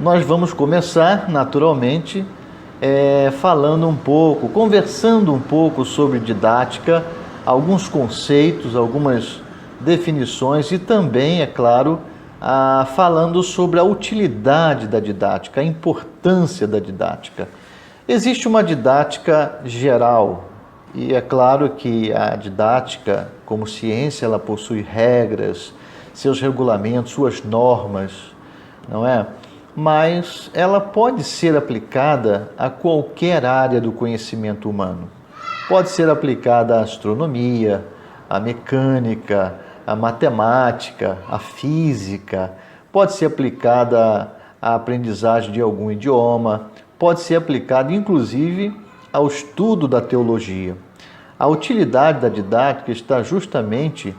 nós vamos começar naturalmente falando um pouco, conversando um pouco sobre didática, alguns conceitos, algumas definições e também, é claro, falando sobre a utilidade da didática, a importância da didática. Existe uma didática geral e é claro que a didática, como ciência, ela possui regras, seus regulamentos, suas normas, não é? Mas ela pode ser aplicada a qualquer área do conhecimento humano. Pode ser aplicada à astronomia, à mecânica, à matemática, à física, pode ser aplicada à aprendizagem de algum idioma, pode ser aplicada inclusive ao estudo da teologia. A utilidade da didática está justamente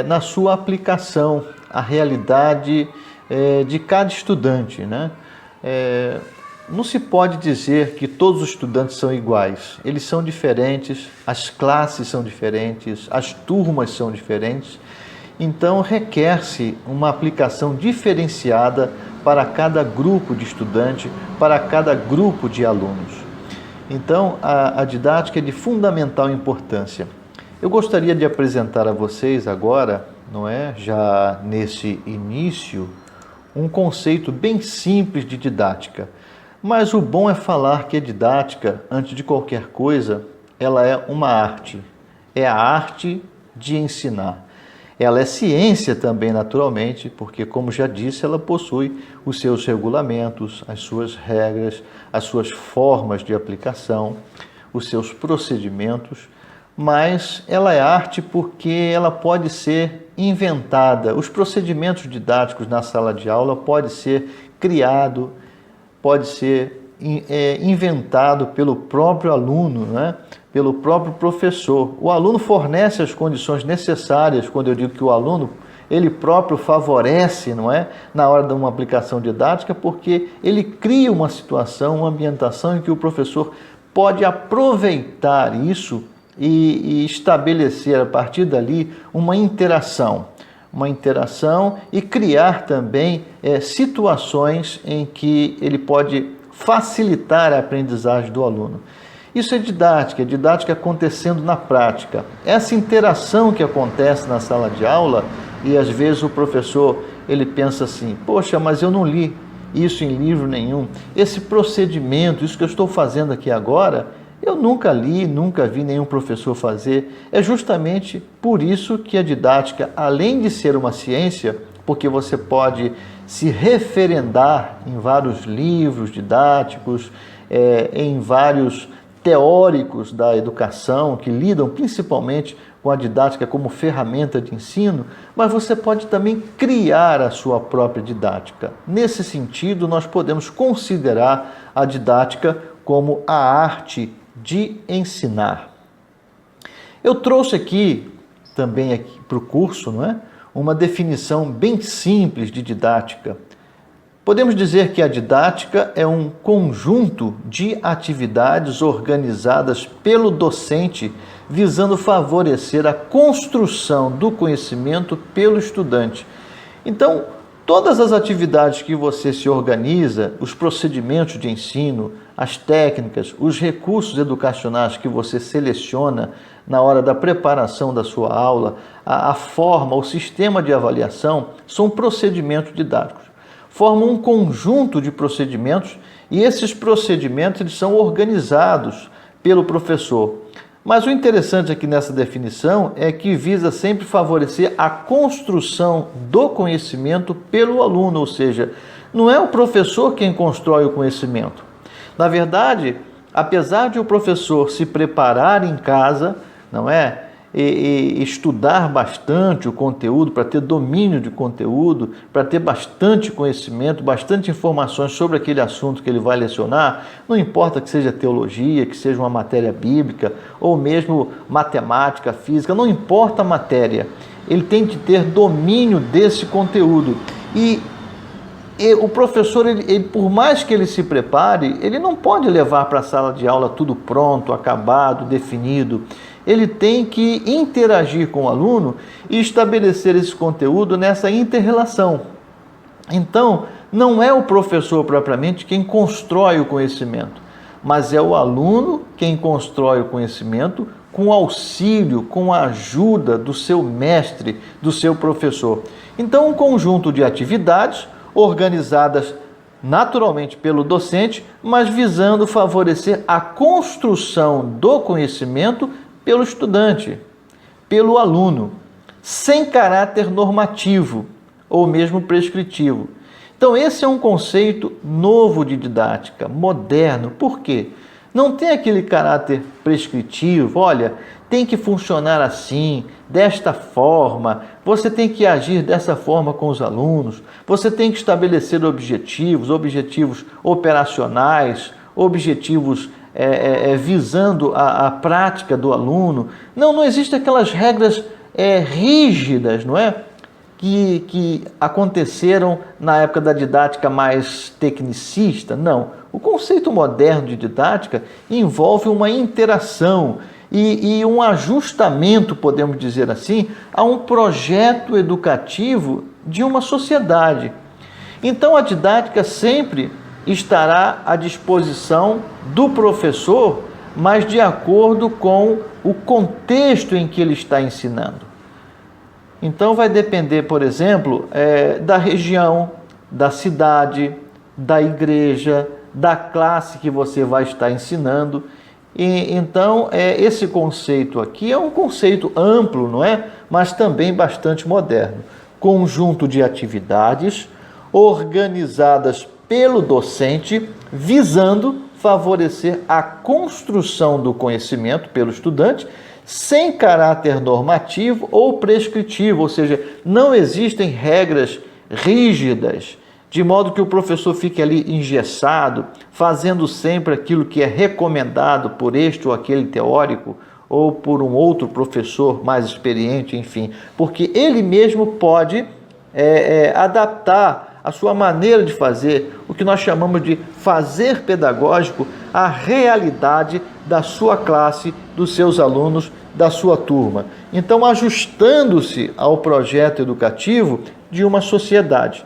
na sua aplicação à realidade de cada estudante, né? Não se pode dizer que todos os estudantes são iguais. Eles são diferentes, as classes são diferentes, as turmas são diferentes. Então, requer-se uma aplicação diferenciada para cada grupo de estudante, para cada grupo de alunos. Então, a didática é de fundamental importância. Eu gostaria de apresentar a vocês agora, já nesse início, um conceito bem simples de didática. Mas o bom é falar que a didática, antes de qualquer coisa, ela é uma arte. É a arte de ensinar. Ela é ciência também, naturalmente, porque, como já disse, ela possui os seus regulamentos, as suas regras, as suas formas de aplicação, os seus procedimentos, mas ela é arte porque ela pode ser inventada. Os procedimentos didáticos na sala de aula pode ser criado, pode ser inventado pelo próprio aluno, né? Pelo próprio professor. O aluno fornece as condições necessárias, quando eu digo que o aluno, ele próprio favorece, na hora de uma aplicação didática, porque ele cria uma situação, uma ambientação em que o professor pode aproveitar isso e estabelecer a partir dali uma interação e criar também situações em que ele pode facilitar a aprendizagem do aluno. Isso é didática acontecendo na prática. Essa interação que acontece na sala de aula, e às vezes o professor ele pensa assim, poxa, mas eu não li isso em livro nenhum. Esse procedimento, isso que eu estou fazendo aqui agora, eu nunca li, nunca vi nenhum professor fazer. É justamente por isso que a didática, além de ser uma ciência, porque você pode se referendar em vários livros didáticos, em vários teóricos da educação que lidam principalmente com a didática como ferramenta de ensino, mas você pode também criar a sua própria didática. Nesse sentido, nós podemos considerar a didática como a arte de ensinar. Eu trouxe aqui também para o curso, uma definição bem simples de didática. Podemos dizer que a didática é um conjunto de atividades organizadas pelo docente visando favorecer a construção do conhecimento pelo estudante. Então, todas as atividades que você se organiza, os procedimentos de ensino, as técnicas, os recursos educacionais que você seleciona na hora da preparação da sua aula, a forma, o sistema de avaliação, são procedimentos didáticos. Formam um conjunto de procedimentos e esses procedimentos eles são organizados pelo professor. Mas o interessante aqui nessa definição é que visa sempre favorecer a construção do conhecimento pelo aluno, ou seja, não é o professor quem constrói o conhecimento. Na verdade, apesar de o professor se preparar em casa, e estudar bastante o conteúdo, para ter domínio de conteúdo, para ter bastante conhecimento, bastante informações sobre aquele assunto que ele vai lecionar, não importa que seja teologia, que seja uma matéria bíblica, ou mesmo matemática, física, não importa a matéria, ele tem que ter domínio desse conteúdo. E o professor, ele, por mais que ele se prepare, ele não pode levar para a sala de aula tudo pronto, acabado, definido. Ele tem que interagir com o aluno e estabelecer esse conteúdo nessa inter-relação. Então, Não é o professor propriamente quem constrói o conhecimento, mas é o aluno quem constrói o conhecimento com auxílio, com a ajuda do seu mestre, do seu professor. Então, um conjunto de atividades organizadas naturalmente pelo docente, mas visando favorecer a construção do conhecimento pelo estudante, pelo aluno, sem caráter normativo ou mesmo prescritivo. Então, esse é um conceito novo de didática, moderno. Por quê? Não tem aquele caráter prescritivo, olha, tem que funcionar assim, desta forma, você tem que agir dessa forma com os alunos, você tem que estabelecer objetivos operacionais, objetivos visando a prática do aluno. Não existem aquelas regras rígidas, não é? Que aconteceram na época da didática mais tecnicista. Não. O conceito moderno de didática envolve uma interação e um ajustamento, podemos dizer assim, a um projeto educativo de uma sociedade. Então, a didática sempre estará à disposição do professor, mas de acordo com o contexto em que ele está ensinando. Então, vai depender, por exemplo, da região, da cidade, da igreja, da classe que você vai estar ensinando. E, então, esse conceito aqui é um conceito amplo, não é? Mas também bastante moderno. Conjunto de atividades organizadas pelo docente, visando favorecer a construção do conhecimento pelo estudante, sem caráter normativo ou prescritivo, ou seja, não existem regras rígidas, de modo que o professor fique ali engessado, fazendo sempre aquilo que é recomendado por este ou aquele teórico, ou por um outro professor mais experiente, enfim, porque ele mesmo pode adaptar a sua maneira de fazer, o que nós chamamos de fazer pedagógico, à realidade da sua classe, dos seus alunos, da sua turma. Então, ajustando-se ao projeto educativo de uma sociedade.